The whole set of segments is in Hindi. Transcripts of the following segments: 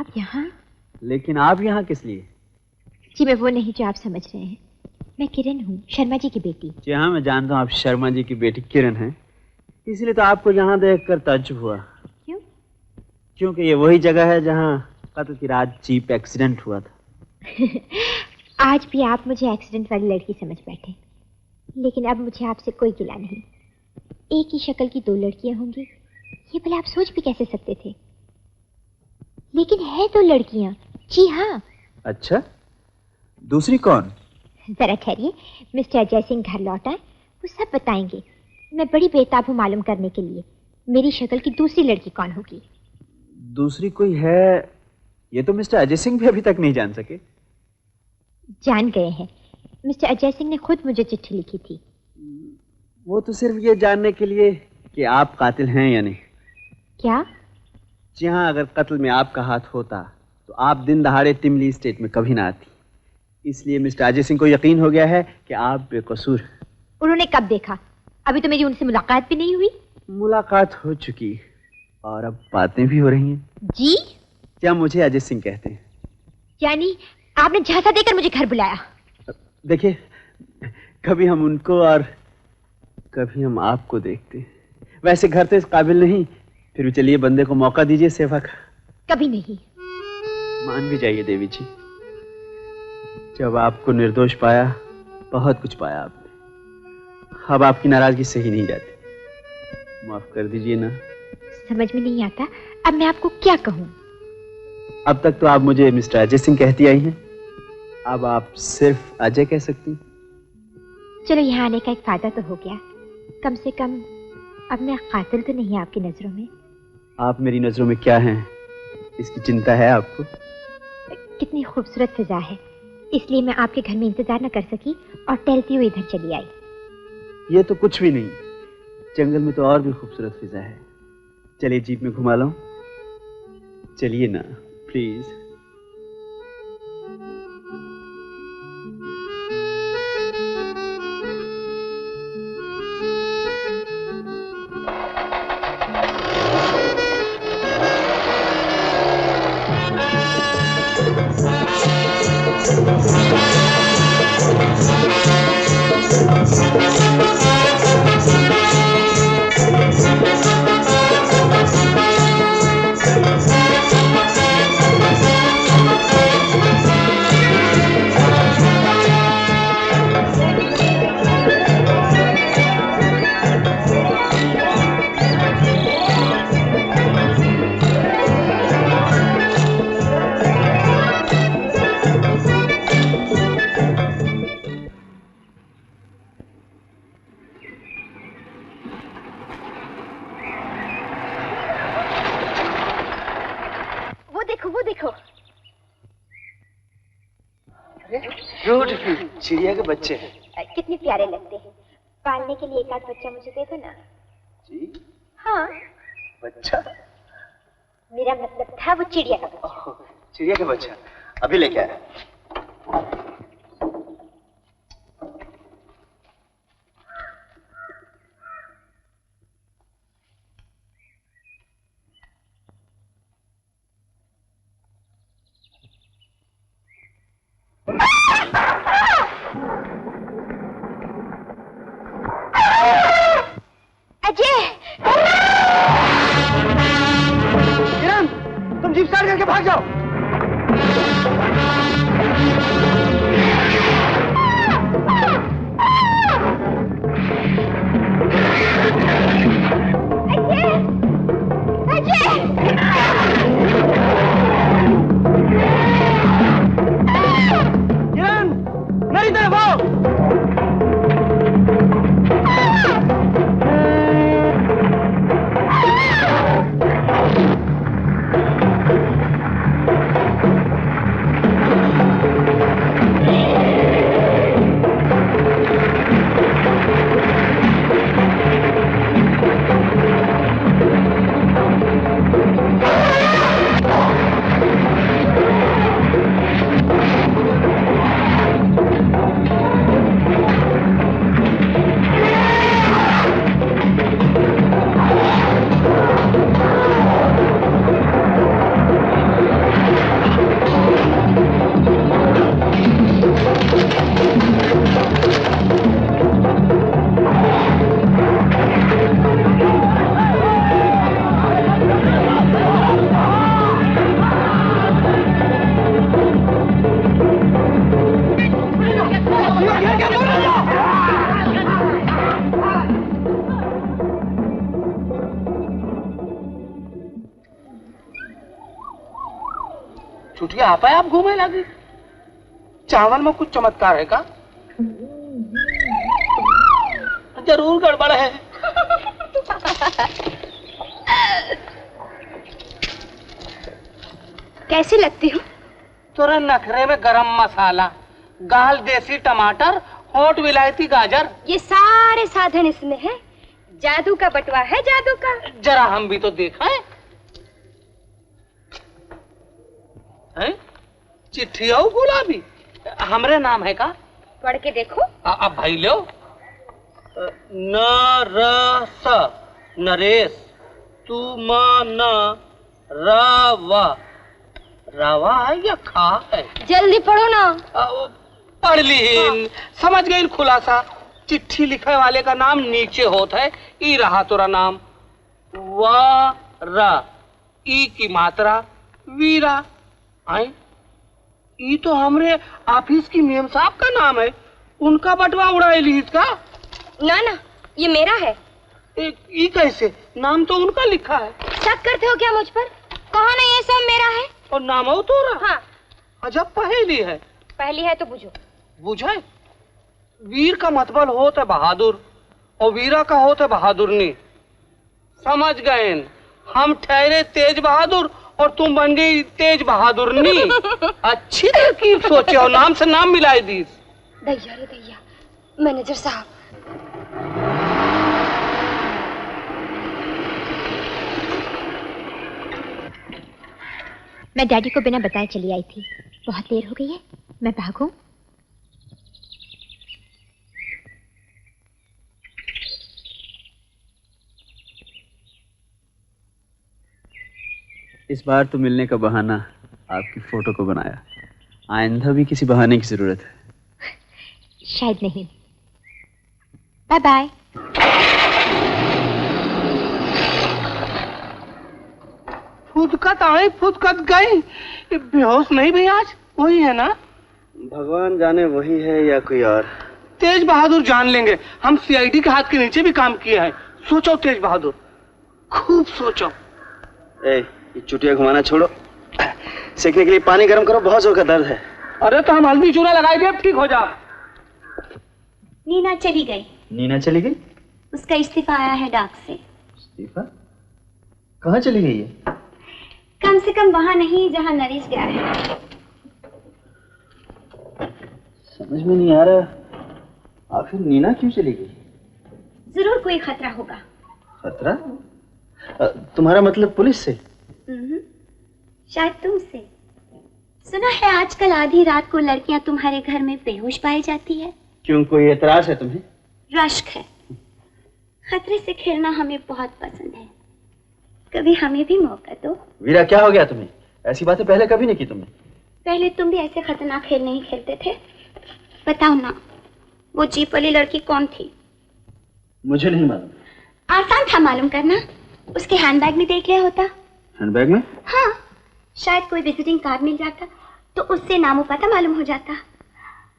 आप यहाँ? लेकिन आप यहाँ किस लिए? जी मैं वो नहीं जो आप समझ रहे हैं। मैं किरण हूँ, शर्मा जी की बेटी। जी हाँ, मैं जानता हूँ आप शर्मा जी की बेटी किरण हैं। इसलिए तो आपको यहाँ देखकर ताज्जुब हुआ। क्यों? क्योंकि ये वही जगह है जहाँ कत्ल की रात जीप एक्सीडेंट हुआ था। आज भी आप मुझे एक्सीडेंट वाली लड़की समझ बैठे, लेकिन अब मुझे आपसे कोई गिला नहीं। एक ही शक्ल की दो लड़कियां होंगी, ये भले आप सोच भी कैसे सकते थे? लेकिन है दो लड़कियां। जी हाँ। अच्छा, दूसरी कौन? जरा ठहरिए, मिस्टर अजय सिंह घर लौट आए, वो सब बताएंगे। मैं बड़ी बेताब हूँ मालूम करने के लिए मेरी शक्ल की दूसरी लड़की कौन होगी। दूसरी कोई है ये तो मिस्टर अजय सिंह भी अभी तक नहीं जान सके। जान गए हैं, मिस्टर अजय सिंह ने खुद मुझे चिट्ठी लिखी थी। वो तो सिर्फ ये जानने के लिए कि आप कातिल हैं या नहीं। क्या? जी हाँ, अगर कत्ल में आपका हाथ होता तो आप दिन दहाड़े तिमली स्टेट में कभी ना आती। इसलिए मिस्टर अजय सिंह को यकीन हो गया है कि आप बेकसूर। उन्होंने कब देखा? अभी तो मेरी उनसे मुलाकात भी नहीं हुई। मुलाकात हो चुकी और अब बातें भी हो रही हैं। जी? क्या मुझे अजय सिंह कहते हैं? यानी आपने झांसा देकर मुझे घर बुलाया? देखिए, कभी हम उनको और कभी हम आपको देखते। वैसे घर तो इस काबिल नहीं, फिर भी चलिए बंदे को मौका दीजिए सेवा का। कभी नहीं। मान भी जाइए देवी जी, जब आपको निर्दोष पाया बहुत कुछ पाया आपने। अब आपकी नाराजगी सही नहीं जाती, माफ कर दीजिए ना। समझ में नहीं आता, अब मैं आपको क्या कहूँ? अब तक तो आप मुझे मिस्टर अजय सिंह कहती आई हैं, अब आप सिर्फ अजय कह सकती। चलो यहाँ आने का एक फायदा तो हो गया, कम से कम अब मैं कातिल तो नहीं आपकी नजरों में। आप मेरी नजरों में क्या हैं, इसकी चिंता है आपको? कितनी खूबसूरत फिजा है, इसलिए मैं आपके घर में इंतजार न कर सकी और टहलती हुई इधर चली आई। ये तो कुछ भी नहीं, जंगल में तो और भी खूबसूरत फिजा है। चलिए जीप में घुमा लो, चलिए ना प्लीज। ब्यूटीफुल चिड़िया के बच्चे हैं। कितने प्यारे लगते हैं। पालने के लिए एक आध बच्चा मुझे दे दो ना। जी? हाँ। बच्चा? मेरा मतलब था वो चिड़िया का बच्चा। चिड़िया का बच्चा अभी लेके आया। जीप स्टार्ट करके भाग जाओ। किरण, मेरी तरफ आओ। चुटिया आप आप घूमे लगी। चावल में कुछ चमत्कार है का? जरूर गड़बड़ है। कैसी लगती हूँ? तुरंत नखरे में गरम मसाला, गाल देसी टमाटर, होंठ विलायती गाजर। ये सारे साधन इसमें है। जादू का बटवा है, जादू का। जरा हम भी तो देखें। हैं? चिट्ठी और गुलाबी हमरे नाम है का? पढ़ के देखो। अब भाई लो। नरस नरेश, तू न रवा, रवा है या खा है? जल्दी पढ़ो ना। पढ़ ली, समझ गई खुलासा। चिट्ठी लिखे वाले का नाम नीचे होता है। ई रहा तोरा नाम, वारा, ई की मात्रा वीरा। आई ई तो हमरे ऑफिस की मेम साहब का नाम है। उनका बटवा उड़ाए ली इसका। ना ना, ये मेरा है। ई कैसे? नाम तो उनका लिखा है। शक करते हो क्या मुझ पर? कहो ना, ये सब मेरा है। और नाम हो तोरा? हाँ। अजब पहेली है। पहली है तो बुझो। बुझे? वीर का मतलब होता है बहादुर, और वीरा का होता है बहादुरनी। समझ गए? हम ठहरे तेज बहादुर और तुम बन गई तेज बहादुरनी। अच्छी तरकीब सोचे हो, नाम से नाम मिलाई दी। दैया रे दैया, मैनेजर साहब। मैं डैडी को बिना बताए चली आई थी। बहुत देर हो गई है, मैं भागूं? इस बार तो मिलने का बहाना आपकी फोटो को बनाया। आइंदा भी किसी बहाने की जरूरत है। शायद नहीं। Bye bye. फुदकत आई फुदकत गई। बेहोश नहीं भाई? आज वही है ना? भगवान जाने वही है या कोई और। तेज बहादुर जान लेंगे। हम सीआईडी के हाथ के नीचे भी काम किए हैं। सोचो तेज बहादुर, खूब सोचो। ये चुटिया घुमाना छोड़ो, सेकने के लिए पानी गर्म करो, बहुत जोर का दर्द है। अरे तो हम हल्दी चूना लगाए दिए, ठीक हो जा। नीना चली गई। नीना चली गई? उसका इस्तीफा आया है डाक से। इस्तीफा? कहाँ चली गई है? कम से कम वहाँ नहीं जहाँ नरेश गया है। समझ में नहीं आ रहा, आखिर नीना क्यों चली गई? जरूर कोई खतरा होगा। खतरा? तुम्हारा मतलब पुलिस से? शायद तुमसे। सुना है आजकल आधी रात को लड़कियां तुम्हारे घर में बेहोश पाई जाती है। क्यों, कोई एतराज है तुम्हें? रश्क है। खतरे से खेलना हमें बहुत पसंद है। कभी हमें भी मौका दो। वीरा, क्या हो गया तुम्हें? ऐसी बातें पहले कभी नहीं की तुमने। पहले तुम भी ऐसे खतरनाक खेल नहीं खेलते थे। बताओ ना, वो जीप वाली लड़की कौन थी? मुझे नहीं मालूम। आसान था मालूम करना। उसके हैंडबैग में देख लिया होता। हैंडबैग में? हाँ, शायद कोई विजिटिंग कार्ड मिल जाता तो उससे नामो पता मालूम हो जाता।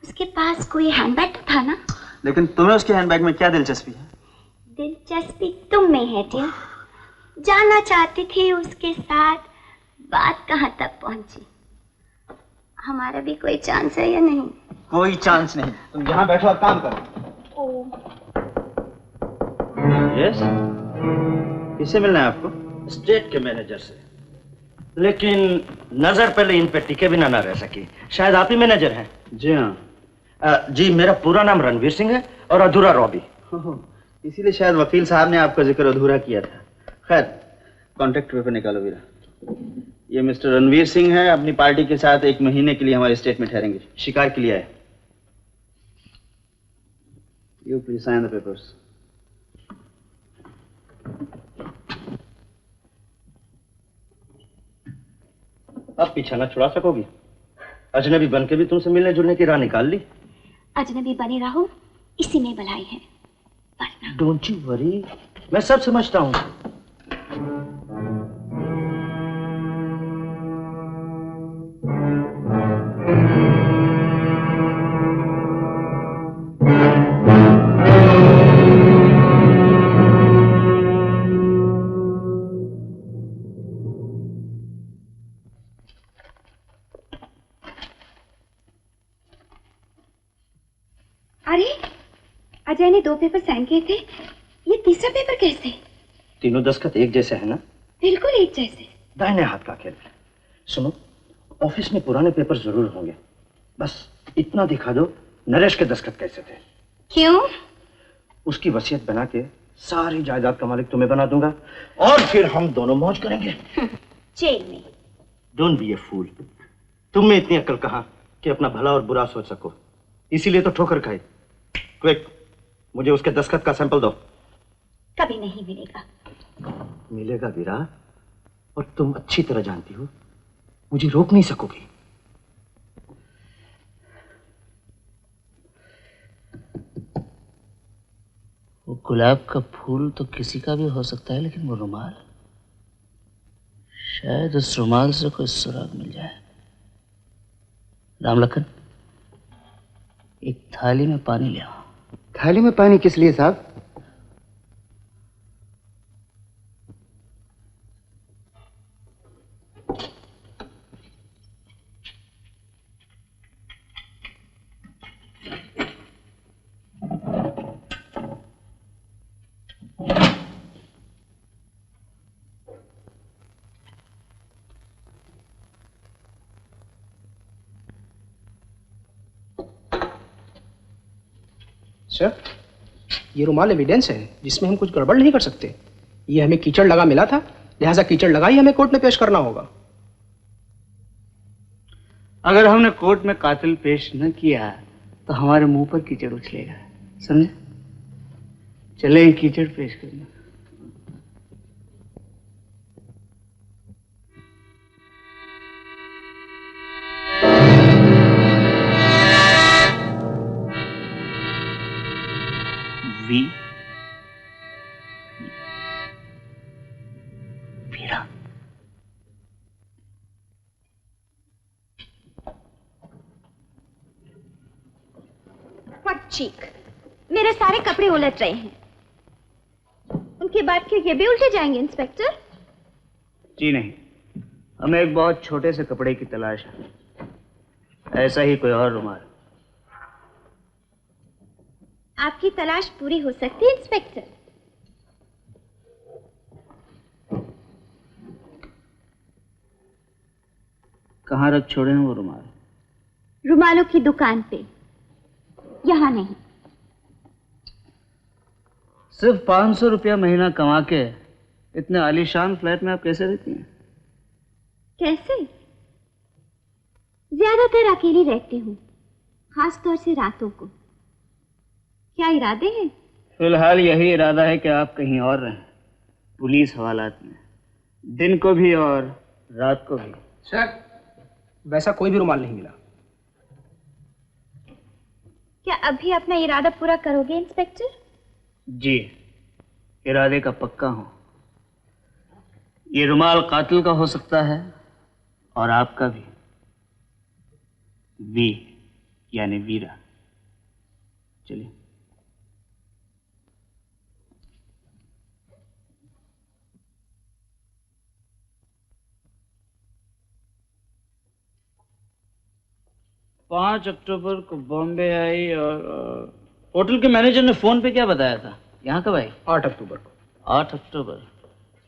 उसके पास कोई हैंडबैग तो था ना। लेकिन तुम्हें उसके हैंडबैग में क्या दिलचस्पी है? दिलचस्पी तुम में है डियर। जानना चाहती थी उसके साथ बात कहाँ तक पहुंची। हमारा भी कोई चांस है या नहीं? कोई चांस नहीं। तुम यहाँ बैठो और काम करो। यस, किससे मिलना है आपको? स्टेट के मैनेजर से। लेकिन नजर पहले इन पे टिके बिना ना रह सकी। शायद आप ही मैनेजर हैं? जी हाँ। जी, मेरा पूरा नाम रणवीर सिंह है और अधूरा रॉबी। इसीलिए शायद वकील साहब ने आपका जिक्र अधूरा किया था। खैर, कॉन्ट्रैक्ट पेपर निकालो वीरा। ये मिस्टर रणवीर सिंह है, अपनी पार्टी के साथ 1 महीने के लिए हमारे स्टेट में ठहरेंगे, शिकार के लिए आए। You please sign the papers. आप पीछा ना छुड़ा सकोगी? अजनबी बन के भी तुमसे मिलने जुलने की राह निकाल ली। अजनबी बने रहो, इसी में भलाई है। डोंट यू वरी, मैं सब समझता हूँ। अरे अजय ने 2 पेपर साइन किए थे, ये तीसरा पेपर कैसे? तीनों दस्तखत एक जैसे है ना? बिल्कुल एक जैसे। दाहिने हाथ का खेल। सुनो, ऑफिस में पुराने पेपर जरूर होंगे, बस इतना दिखा दो नरेश के दस्तखत कैसे थे। क्यों? उसकी वसीयत बना के सारी जायदाद का मालिक तुम्हें बना दूंगा और फिर हम दोनों मौज करेंगे। जेल में। डोंट बी ए फूल। तुम में इतनी अक्ल कहाँ कि अपना भला और बुरा सोच सको, इसीलिए तो ठोकर खाई। क्विक, मुझे उसके दस्तखत का सैंपल दो। कभी नहीं मिलेगा। मिलेगा वीरा, और तुम अच्छी तरह जानती हो मुझे रोक नहीं सकोगी। वो गुलाब का फूल तो किसी का भी हो सकता है, लेकिन वो रुमाल, शायद उस रुमाल से कोई सुराग मिल जाए। रामलखन, एक थाली में पानी ले आओ। थाली में पानी किस लिए साहब? सर, ये रुमाल एविडेंस है जिसमें हम कुछ गड़बड़ नहीं कर सकते। ये हमें कीचड़ लगा मिला था, लिहाजा कीचड़ लगा ही हमें कोर्ट में पेश करना होगा। अगर हमने कोर्ट में कातिल पेश न किया तो हमारे मुंह पर कीचड़ उछलेगा, समझे? चले कीचड़ पेश करना। वीरा, व्हाट चीक, मेरे सारे कपड़े उलट रहे हैं। उनके बाद क्या ये भी उल्टे जाएंगे इंस्पेक्टर? जी नहीं, हमें एक बहुत छोटे से कपड़े की तलाश है, ऐसा ही कोई और रुमाल। आपकी तलाश पूरी हो सकती है इंस्पेक्टर। कहाँ रख छोड़े हैं वो रुमाल? रुमालों की दुकान पे, यहाँ नहीं। सिर्फ 500 रुपया महीना कमा के इतने आलीशान फ्लैट में आप कैसे रहती हैं? कैसे? ज्यादातर अकेली रहती हूँ, खास तौर से रातों को। क्या इरादे हैं? फिलहाल यही इरादा है कि आप कहीं और रहें, पुलिस हवालात में, दिन को भी और रात को भी। सर, वैसा कोई भी रुमाल नहीं मिला। क्या अभी अपना इरादा पूरा करोगे इंस्पेक्टर? जी, इरादे का पक्का हूं। ये रुमाल कातिल का हो सकता है और आपका भी। वी यानी वीरा। चलिए। पाँच अक्टूबर को बॉम्बे आई और होटल के मैनेजर ने फोन पे क्या बताया था? यहाँ कब आई? 8 अक्टूबर को। 8 अक्टूबर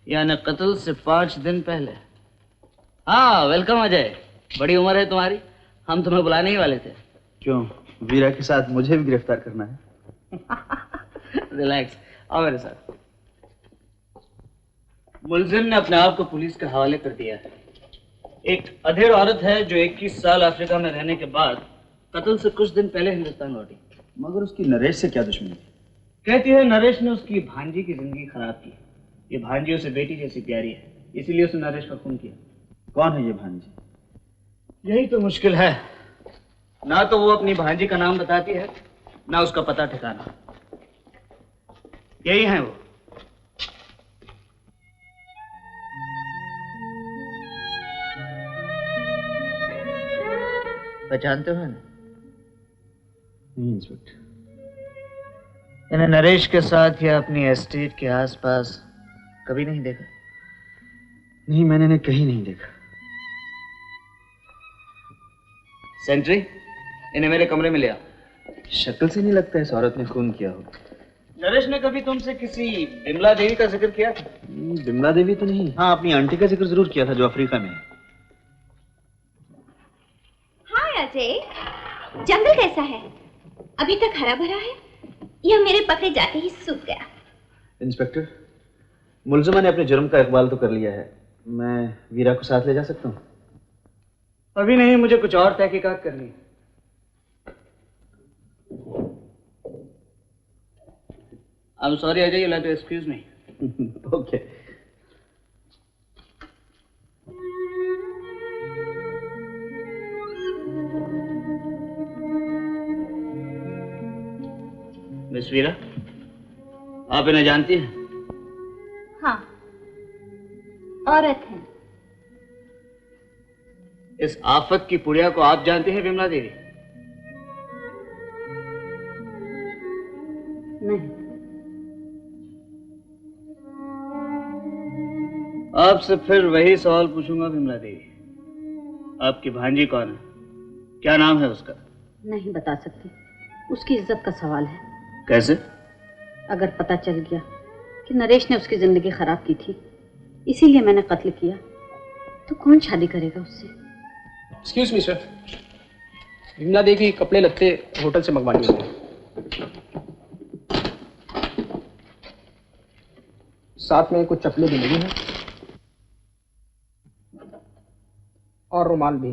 यानी कत्ल से 5 दिन पहले। हाँ, वेलकम अजय, बड़ी उम्र है तुम्हारी, हम तुम्हें बुलाने ही वाले थे। क्यों, वीरा के साथ मुझे भी गिरफ्तार करना है? रिलैक्स, आओ मेरे साथ। मुलजिम ने अपने आप को पुलिस के हवाले कर दिया है। एक अधेड़ औरत है जो 21 साल अफ्रीका में रहने के बाद कत्ल से कुछ दिन पहले हिंदुस्तान लौटी। मगर उसकी नरेश से क्या दुश्मनी थी? कहती है नरेश ने उसकी भांजी की जिंदगी खराब की। ये भांजी उसे बेटी जैसी प्यारी है, इसीलिए उसने नरेश का खून किया। कौन है ये भांजी? यही तो मुश्किल है, ना तो वो अपनी भांजी का नाम बताती है, ना उसका पता ठिकाना। यही है वो। पहचानते हो ना? नहीं इंस्पेक्टर। इन्हें नरेश के साथ या अपनी एस्टेट के आसपास कभी नहीं देखा? नहीं, मैंने इन्हें कहीं नहीं देखा। सेंट्री, इन्हें मेरे कमरे में ले आओ। शक्ल से नहीं लगता इस औरत ने खून किया हो। नरेश ने कभी तुमसे किसी बिमला देवी का जिक्र किया? बिमला देवी तो नहीं। हाँ, अपनी आंटी का जिक्र जरूर किया था जो अफ्रीका में है। हाय अजय, जंगल कैसा है? अभी तक हरा भरा है या मेरे पकड़े जाते ही सूख गया? इंस्पेक्टर, मुलजिमा ने अपने जुर्म का इकबाल तो कर लिया है। मैं वीरा को साथ ले जा सकता हूँ? अभी नहीं, मुझे कुछ और तहकीकात करनी है। I'm sorry, Ajay, you'll have to excuse me. Okay. Miss Veera, आप इन्हें जानती हैं? हाँ, औरत है। इस आफत की पुड़िया को आप जानती हैं बिमला देवी? नहीं। आपसे फिर वही सवाल पूछूंगा बिमला देवी, आपकी भांजी कौन है? क्या नाम है उसका? नहीं बता सकती, उसकी इज्जत का सवाल है। कैसे? अगर पता चल गया कि नरेश ने उसकी जिंदगी खराब की थी, इसीलिए मैंने कत्ल किया, तो कौन शादी करेगा उससे? Excuse me sir, Vimla Devi कपड़े लत्ते होटल से मंगवानी होंगे। साथ में कुछ चप्पलें भी लगी हैं और रुमाल भी।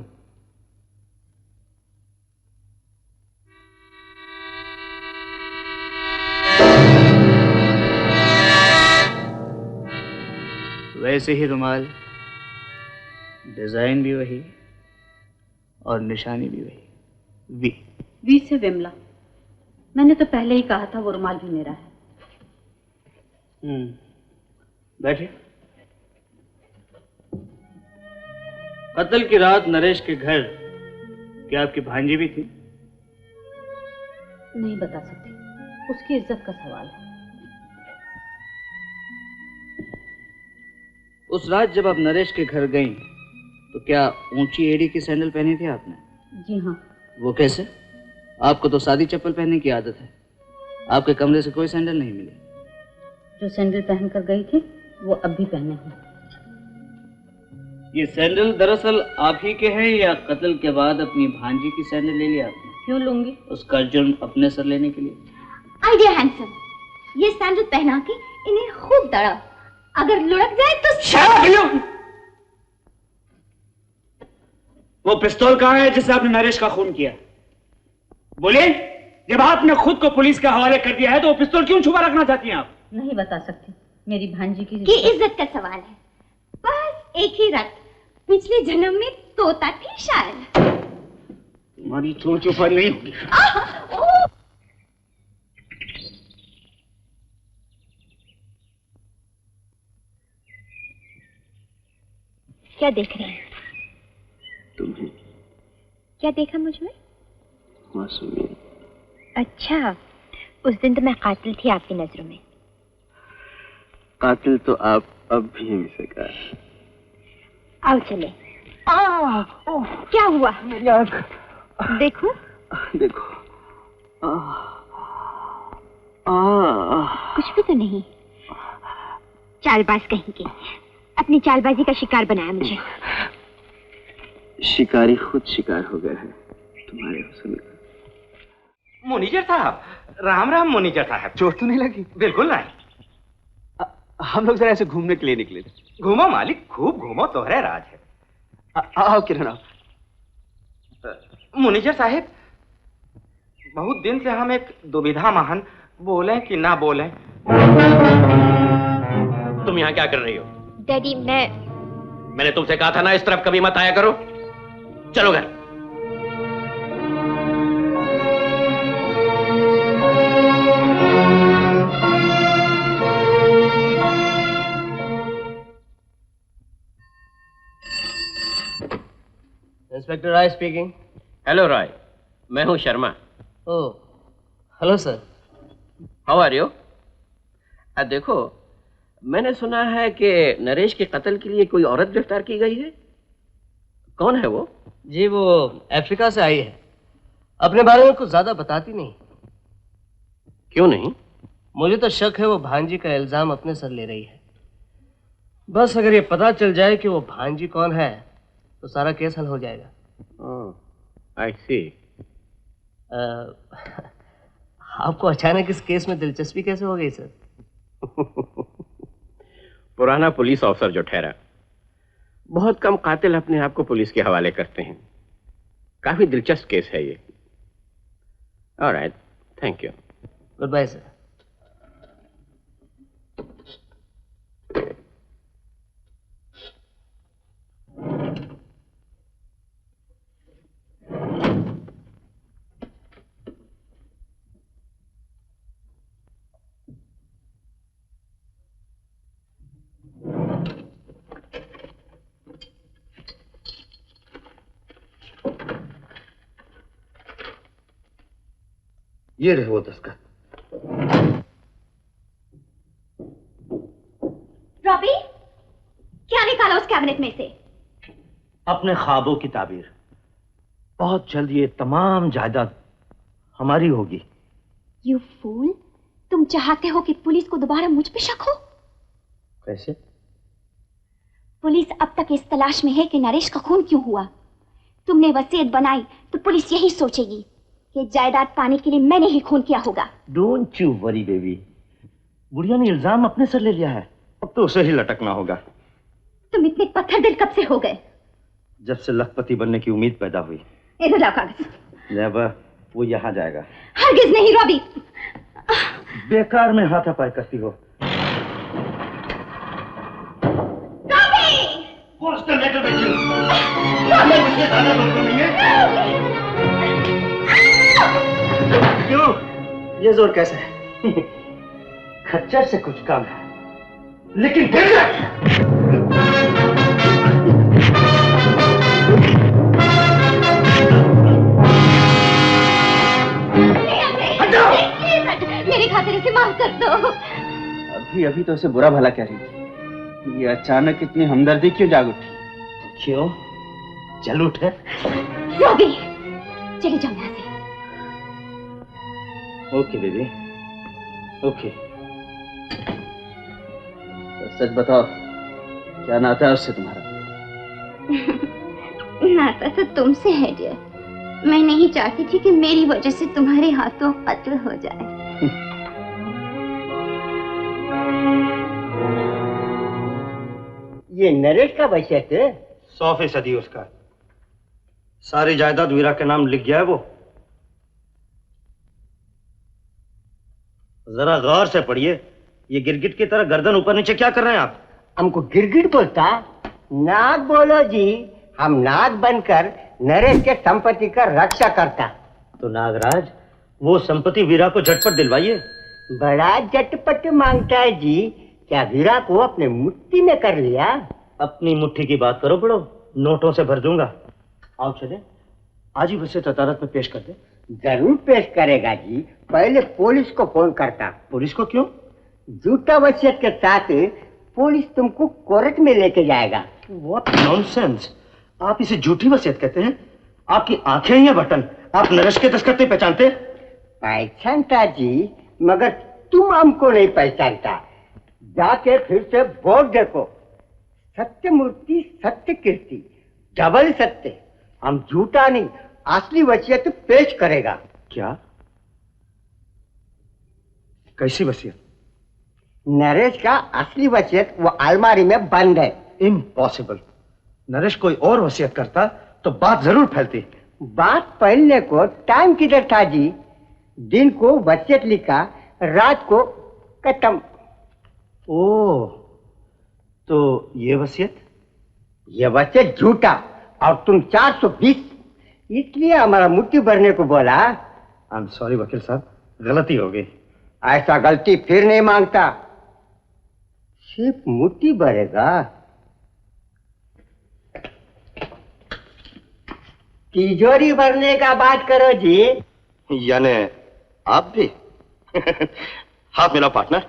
वैसे ही रुमाल, डिजाइन भी वही और निशानी भी वही। वी से विमला। मैंने तो पहले ही कहा था वो रुमाल भी मेरा है। बैठिए। कत्ल की रात नरेश के घर क्या आपकी भांजी भी थी? नहीं बता सकती, उसकी इज्जत का सवाल है। उस रात जब आप नरेश के घर गईं, तो क्या ऊंची एड़ी की सैंडल पहनी थी आपने? जी हाँ। वो कैसे? आपको तो सादी चप्पल पहनने की आदत है। आपके कमरे से कोई सैंडल नहीं मिले। जो सैंडल पहन कर गई थी वो अब भी पहने हैं। ये सैंडल दरअसल आप ही के हैं या कत्ल के बाद अपनी भांजी की सैंडल ले लिया आपने? क्यों लूंगी? उसका जुर्म अपने सर लेने के लिए। आइडिया हैंडसम, ये सैंडल पहना के इन्हें खूब दड़ा, अगर लुढ़क जाए तो वो पिस्तौल कहाँ है जिससे आपने नरेश का खून किया? बोलिए। जब आपने खुद को पुलिस के हवाले कर दिया है तो वो पिस्तौल क्यों छुपा रखना चाहती हैं आप? नहीं बता सकती, मेरी भांजी की इज्जत का सवाल है। बस एक ही रात, पिछले जन्म में तोता थी शायद। तुम्हारी चोंच ऊपर नहीं होगी। क्या देख रहे हैं? तुम्हें। क्या देखा मुझ में? मासूमियत। अच्छा, उस दिन तो मैं कातिल थी आपकी नजरों में। कातिल तो आप अब भी हैं मिसेका। आओ चले। क्या हुआ? मेरी आँख। देखो देखो। कुछ भी तो नहीं। चालबाज कहीं के, अपनी चालबाजी का शिकार बनाया मुझे। शिकारी खुद शिकार हो गया है तुम्हारे हुस्न का। मुनीजर साहब, राम राम मुनीजर साहब। चोट तो नहीं लगी? बिल्कुल नहीं। हम लोग जरा ऐसे घूमने के लिए निकले थे। घूमो मालिक, खूब घूमो, तोहरे राज है। आओ किरण आओ। मुनीजर साहब, बहुत दिन से हम एक दुविधा महान, बोलें कि ना बोलें। तुम यहाँ क्या कर रही हो? डैडी, मैंने तुमसे कहा था ना इस तरफ कभी मत आया करो। चलो घर। Inspector Rai speaking. Hello Roy, मैं हूँ Sharma. Oh, hello sir. How are you? देखो, मैंने सुना है कि नरेश के कत्ल के लिए कोई औरत गिरफ्तार की गई है। कौन है वो? जी, वो अफ्रीका से आई है। अपने बारे में कुछ ज्यादा बताती नहीं। क्यों नहीं? मुझे तो शक है वो भांजी का इल्जाम अपने सर ले रही है। बस अगर ये पता चल जाए कि वो भांजी कौन है तो सारा केस हल हो जाएगा। आई सी। आपको अचानक इस केस में दिलचस्पी कैसे हो गई सर? पुराना पुलिस ऑफिसर जो ठहरा, बहुत कम कातिल अपने आप को पुलिस के हवाले करते हैं। काफी दिलचस्प केस है ये। Alright, thank you. Goodbye sir. ये रहे वो दस्तखत। रॉबी, क्या निकाला उस कैबिनेट में से? अपने ख्वाबों की ताबीर। बहुत जल्द ये तमाम जायदाद हमारी होगी। यू फूल, तुम चाहते हो कि पुलिस को दोबारा मुझ पे शक हो? कैसे? पुलिस अब तक इस तलाश में है कि नरेश का खून क्यों हुआ। तुमने वसीयत बनाई तो पुलिस यही सोचेगी कि जायदाद पाने के लिए मैंने ही खून किया होगा। डोंट यू वरी बेबी, बुढ़िया ने इल्जाम अपने सर ले लिया है, अब तो उसे ही लटकना होगा। तुम इतने पत्थर दिल कब से हो गए? जब से लखपति बनने की उम्मीद पैदा हुई। इधर लाओ कागज। नेवर, वो यहाँ जाएगा। हरगिज नहीं रॉबी। बेकार में हाथापाई करती हो। What's the matter with you? मुझे जाना बिल्कुल नहीं है। क्यों? ये जोर कैसा है? खच्चर से कुछ कम है, लेकिन मेरी खातिर इसे माफ कर दो। अभी अभी तो उसे बुरा भला कह रही थी, ये अचानक इतनी हमदर्दी क्यों जाग उठी? क्यों जल उठे? रॉबी, चले जाओ यहाँ से। Okay baby, okay. सच बताओ, क्या नाता है उससे तुम्हारा? नाता तो तुमसे है डियर। मैं नहीं चाहती थी कि मेरी वजह से तुम्हारे हाथों कत्ल हो जाए। ये नरेश का वसीयत है? 100% उसका। सारी जायदाद वीरा के नाम लिख गया है वो। जरा गौर से पढ़िए, ये गिरगिट की तरह गर्दन ऊपर नीचे क्या कर रहे हैं आप? हमको गिरगिट बोलता? नाग बोलो जी। हम नाग बनकर नरेश के संपत्ति का रक्षा करता। तो नागराज, वो संपत्ति वीरा को झटपट दिलवाइए। बड़ा झटपट मांगता है जी। क्या वीरा को अपने मुट्ठी में कर लिया? अपनी मुट्ठी की बात करो बड़ो, नोटों से भर दूंगा। आओ चले, आज ही वसीयत अदालत में पेश कर दे। जरूर पेश करेगा जी। पहले पुलिस को फोन करता। पुलिस को क्यों? झूठा वसीयत के साथ पुलिस तुमको कोर्ट में लेके जाएगा। What nonsense! आप इसे झूठी वसीयत कहते हैं? आपकी आंखें ही हैं बटन, आप नरेश के दस्तखत नहीं पहचानते? पहचानता जी, मगर तुम हमको नहीं पहचानता। जाके फिर से बोर्ड देखो, सत्य मूर्ति सत्य कीर्ति, डबल सत्य। हम झूठा नहीं, असली वसीयत पेश करेगा। क्या? कैसी वसीयत? नरेश का असली वसीयत वो अलमारी में बंद है। इम्पॉसिबल। नरेश कोई और वसीयत करता तो बात जरूर फैलती। बात फैलने को टाइम किधर था जी? दिन को वसीयत लिखा, रात को खत्म। ओह, तो ये वसीयत? ये वसीयत झूठा और तुम 420, इसलिए हमारा मुट्ठी भरने को बोला। आई एम सॉरी वकील साहब, गलती हो गई। ऐसा गलती फिर नहीं मांगता, सिर्फ मुट्ठी भरेगा। तिजोरी भरने का बात करो जी। यानी आप भी? हाथ मिला पार्टनर।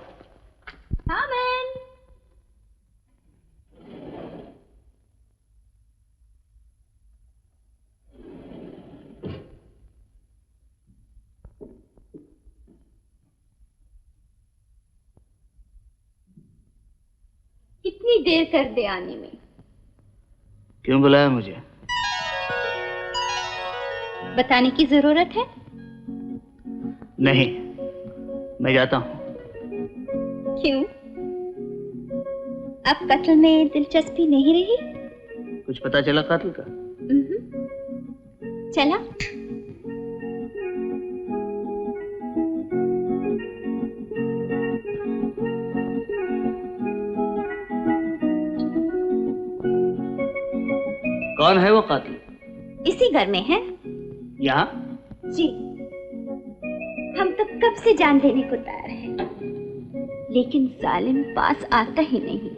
इतनी देर कर दे आने में? क्यों बुलाया मुझे? बताने की जरूरत है? नहीं, मैं जाता हूँ। क्यों? अब कत्ल में दिलचस्पी नहीं रही? कुछ पता चला कातिल का? चला। कौन है वो कातिल? इसी घर में है। यहाँ? जी, हम तो कब से जान देने को तैयार हैं, लेकिन जालिम पास आता ही नहीं।